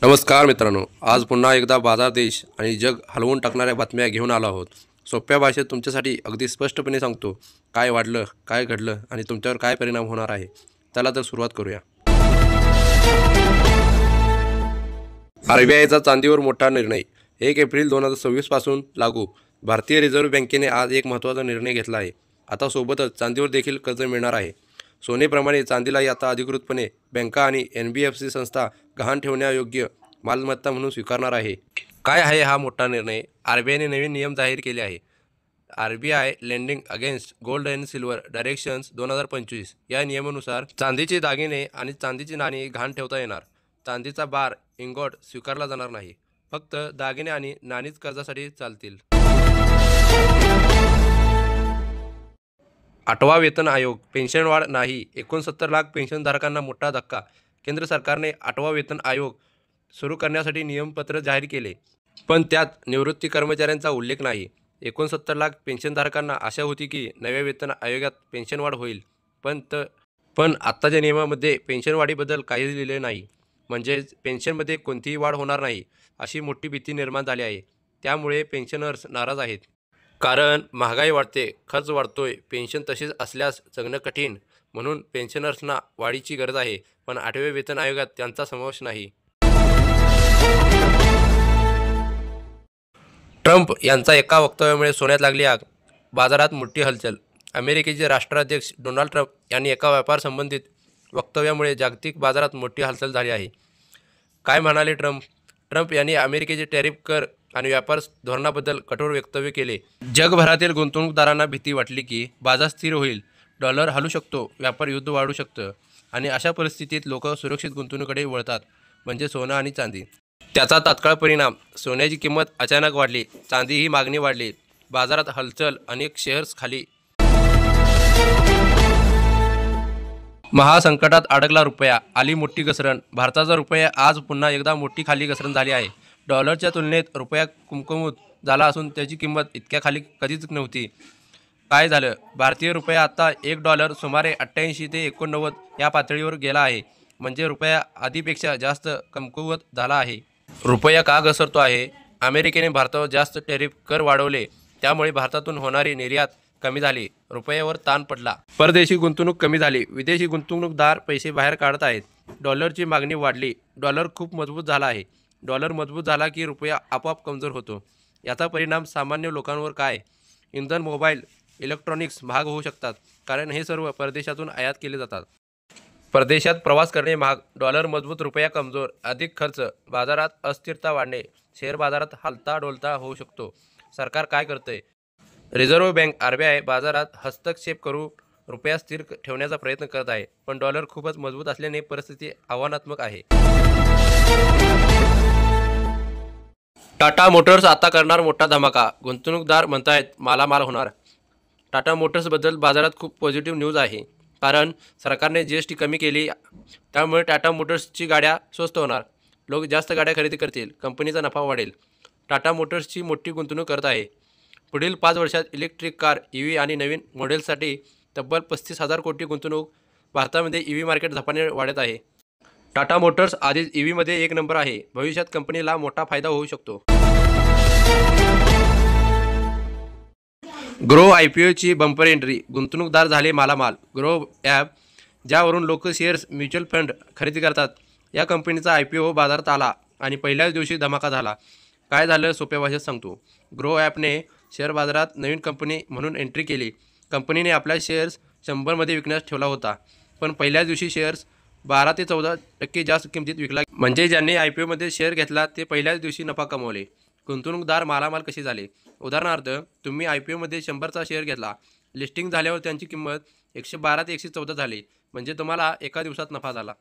नमस्कार मित्रांनो, आज पुन्हा एकदा बाजार, देश आणि जग हलवून टाकणाऱ्या बातम्या घेऊन आलो आहोत. सोप्या भाषेत तुमच्यासाठी अगदी स्पष्टपणे सांगतो काय वाढलं, काय घडलं आणि तुमच्यावर काय परिणाम होणार आहे. चला तर सुरुवात करूया. RBIचा चांदीवर मोठा निर्णय. 1 एप्रिल 2026 पासून लागू. भारतीय रिझर्व्ह बँकेने आज एक महत्त्वाचा निर्णय घेतला आहे. आता सोबतच चांदीवर देखील कर्ज मिळणार आहे. सोनेप्रमाणे चांदीलाही आता अधिकृतपणे बँका आणि NBFC संस्था गहाण ठेवण्यायोग्य मालमत्ता म्हणून स्वीकारणार आहे. काय आहे हा मोठा निर्णय? RBIने नवीन नियम जाहीर केले आहे. RBI lending against gold and silver directions 2025 या नियमानुसार चांदीचे दागिने आणि चांदीची नाणी गहाण ठेवता येणार. चांदीचा बार, इंगॉट स्वीकारला जाणार नाही. फक्त दागिने आणि नाणीच कर्जासाठी चालतील. 8वा वेतन आयोग. पेन्शनवाढ नाही. 69 लाख पेन्शनधारकांना मोठा धक्का. केंद्र सरकारने 8वा वेतन आयोग सुरू करण्यासाठी नियमपत्र जाहीर केले, पण त्यात निवृत्ती कर्मचाऱ्यांचा उल्लेख नाही. 69 लाख पेन्शनधारकांना आशा होती की नव्या वेतन आयोगात पेन्शनवाढ होईल, पण आत्ताच्या नियमामध्ये पेन्शनवाढीबद्दल काहीच लिहिले नाही. म्हणजेच पेन्शनमध्ये कोणतीही वाढ होणार नाही अशी मोठी भीती निर्माण झाली आहे. त्यामुळे पेन्शनर्स नाराज आहेत. कारण महागाई वाढते, खर्च वाढतोय, पेन्शन तशीच असल्यास जगणं कठीण. म्हणून पेन्शनर्सना वाढीची गरज आहे, पण 8व्या वेतन आयोगात त्यांचा समावेश नाही. ट्रम्प यांचा एका वक्तव्यामुळे सोन्यात लागली आग. बाजारात मोठी हलचल. अमेरिकेचे राष्ट्राध्यक्ष डोनाल्ड ट्रम्प यांनी एका व्यापार संबंधित वक्तव्यामुळे जागतिक बाजारात मोठी हालचाल झाली आहे. काय म्हणाले ट्रम्प? ट्रम्प यांनी अमेरिकेचे टॅरिफ कर आणि व्यापार धोरणाबद्दल कठोर वक्तव्य केले. जगभरातील गुंतवणूकदारांना भीती वाटली की बाजार स्थिर होईल, डॉलर हलू शकतो, व्यापार युद्ध वाढू शकतं आणि अशा परिस्थितीत लोक सुरक्षित गुंतवणुकीकडे वळतात, म्हणजे सोनं आणि चांदी. त्याचा तात्काळ परिणाम, सोन्याची किंमत अचानक वाढली, चांदीही मागणी वाढली. बाजारात हलचल, अनेक शेअर्स खाली. महासंकटात अडकला रुपया, आली मोठी घसरण. भारताचा रुपया आज पुन्हा एकदा मोठी खाली घसरण झाली आहे. डॉलरच्या तुलनेत रुपया कुमकुवत झाला असून त्याची किंमत इतक्या खाली कधीच नव्हती. काय झालं? भारतीय रुपया आता $1 सुमारे 88 ते 89 या पातळीवर गेला आहे. म्हणजे रुपया आधीपेक्षा जास्त कमकुवत झाला आहे. रुपया का घसरतो आहे? अमेरिकेने भारतावर जास्त टॅरिफ कर वाढवले, त्यामुळे भारतातून होणारी निर्यात कमी झाली, रुपयावर ताण पडला. परदेशी गुंतवणूक कमी झाली, विदेशी गुंतवणूकदार पैसे बाहेर काढत आहेत. डॉलरची मागणी वाढली, डॉलर खूप मजबूत झाला आहे. डॉलर मजबूत झाला की रुपया आपोआप कमजोर होतो. याचा परिणाम सामान्य लोकांवर काय? इंधन, मोबाईल, इलेक्ट्रॉनिक्स महाग होऊ शकतात, कारण हे सर्व परदेशातून आयात केले जातात. परदेशात प्रवास करणे महाग, डॉलर मजबूत, रुपया कमजोर, अधिक खर्च, बाजारात अस्थिरता वाढणे, शेअर बाजारात हलता डोलता होऊ शकतो. सरकार काय करते? रिझर्व्ह बँक RBI बाजारात हस्तक्षेप करून रुपया स्थिर ठेवण्याचा प्रयत्न करत आहे, पण डॉलर खूपच मजबूत असल्याने परिस्थिती आव्हानात्मक आहे. टाटा मोटर्स आता करणार मोठा धमाका. गुंतवणूकदार म्हणतायत मालामाल होणार. टाटा मोटर्सबद्दल बाजारात खूप पॉझिटिव्ह न्यूज आहे, कारण सरकारने GST कमी केली, त्यामुळे टाटा मोटर्सची गाड्या स्वस्त होणार. लोक जास्त गाड्या खरेदी करतील, कंपनीचा नफा वाढेल. टाटा मोटर्सची मोठी गुंतवणूक करत आहे. पुढील 5 वर्षात इलेक्ट्रिक कार, EV आणि नवीन मॉडेल्ससाठी तब्बल 35,000 कोटी गुंतवणूक. भारतामध्ये EV मार्केट झपाट्याने वाढत आहे. टाटा मोटर्स आधीच EVमध्ये 1 नंबर आहे. भविष्यात कंपनीला मोठा फायदा होऊ शकतो. ग्रो IPOची बंपर एंट्री, गुंतवणूकदार झाले मालामाल. ग्रो ॲप, ज्यावरून लोक शेअर्स, म्युच्युअल फंड खरेदी करतात, या कंपनीचा IPO बाजारात आला आणि पहिल्याच दिवशी धमाका झाला. काय झालं? सोप्या भाषेत सांगतो. ग्रो ॲपने शेअर बाजारात नवीन कंपनी म्हणून एंट्री केली. कंपनीने आपला शेअर्स 100मध्ये विकण्यास ठेवला होता, पण पहिल्याच दिवशी शेअर्स 12 ते 14% जास्त किमतीत विकला. म्हणजे ज्यांनी IPOमध्ये शेअर घेतला ते पहिल्याच दिवशी नफा कमवले. गुंतवणूकदार मालामाल कसे झाले? उदाहरणार्थ, तुम्ही IPOमध्ये 100चा शेअर घेतला. लिस्टिंग झाल्यावर त्यांची किंमत 112 ते 114 झाली, म्हणजे तुम्हाला एका दिवसात नफा झाला.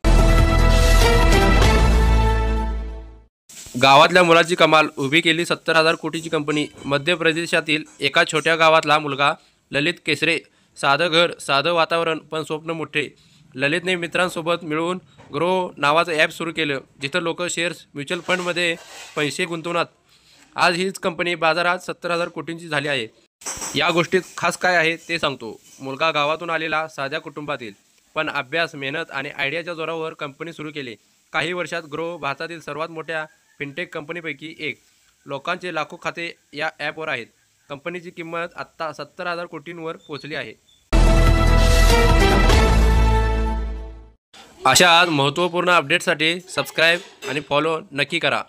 गावातल्या मुलाची कमाल, उभी केली 70,000 कोटीची कंपनी. मध्य प्रदेशातील एका छोट्या गावातला मुलगा ललित केसरे. साधं घर, साधं वातावरण, पण स्वप्न मोठे. ललितने मित्रांसोबत मिळून ग्रो नावाचं ॲप सुरू केलं, जिथं लोक शेअर्स, म्युच्युअल फंडमध्ये पैसे गुंतवतात. आज हीच कंपनी बाजारात 70,000 कोटींची झाली आहे. या गोष्टीत खास काय आहे ते सांगतो. मुलगा गावातून आलेला, साध्या कुटुंबातील, पण अभ्यास, मेहनत आणि आयडियाच्या जोरावर कंपनी सुरू केली. काही वर्षात ग्रो भारतातील सर्वात मोठ्या फिनटेक कंपनीपैकी एक. लोकांचे लाखो खाते या ॲपवर आहेत. कंपनीची किंमत आत्ता 70,000 कोटींवर पोहोचली आहे. अशा महत्त्वपूर्ण अपडेट्ससाठी सबस्क्राईब आणि फॉलो नक्की करा.